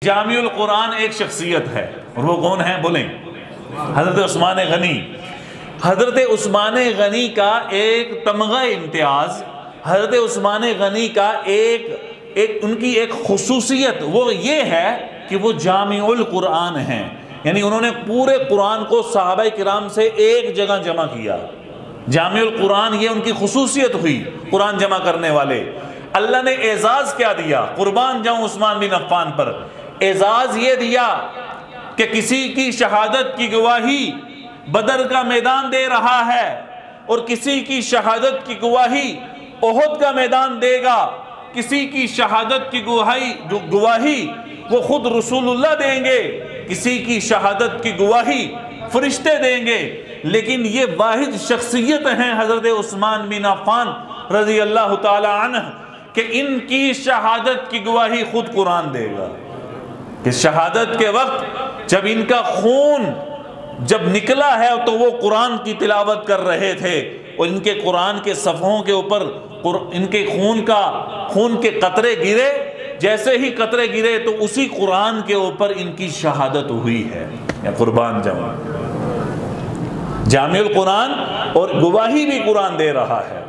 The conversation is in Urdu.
جامع القرآن ایک شخصیت ہے، اور وہ کون ہے بولیں؟ حضرت عثمان غنی۔ حضرت عثمان غنی کا ایک تمغہ امتیاز، حضرت عثمان غنی کا ان کی ایک خصوصیت وہ یہ ہے کہ وہ جامع القرآن ہیں، یعنی انہوں نے پورے قرآن کو صحابہ کرام سے ایک جگہ جمع کیا۔ جامع القرآن یہ ان کی خصوصیت ہوئی، قرآن جمع کرنے والے۔ اللہ نے اعزاز کیا دیا؟ قربان جاؤں عثمان بن عفان پر، اعزاز یہ دیا کہ کسی کی شہادت کی گواہی بدر کا میدان دے رہا ہے، اور کسی کی شہادت کی گواہی احد کا میدان دے گا، کسی کی شہادت کی گواہی وہ خود رسول اللہ دیں گے، کسی کی شہادت کی گواہی فرشتے دیں گے، لیکن یہ واحد شخصیت ہیں حضرت عثمان بن عفان رضی اللہ تعالی عنہ کہ ان کی شہادت کی گواہی خود قرآن دے گا۔ کہ شہادت کے وقت جب ان کا خون جب نکلا ہے تو وہ قرآن کی تلاوت کر رہے تھے، اور ان کے قرآن کے صفحوں کے اوپر ان کے خون کے قطرے گرے، جیسے ہی قطرے گرے تو اسی قرآن کے اوپر ان کی شہادت ہوئی ہے۔ یا قربان جمع جامع القرآن، اور گواہی بھی قرآن دے رہا ہے۔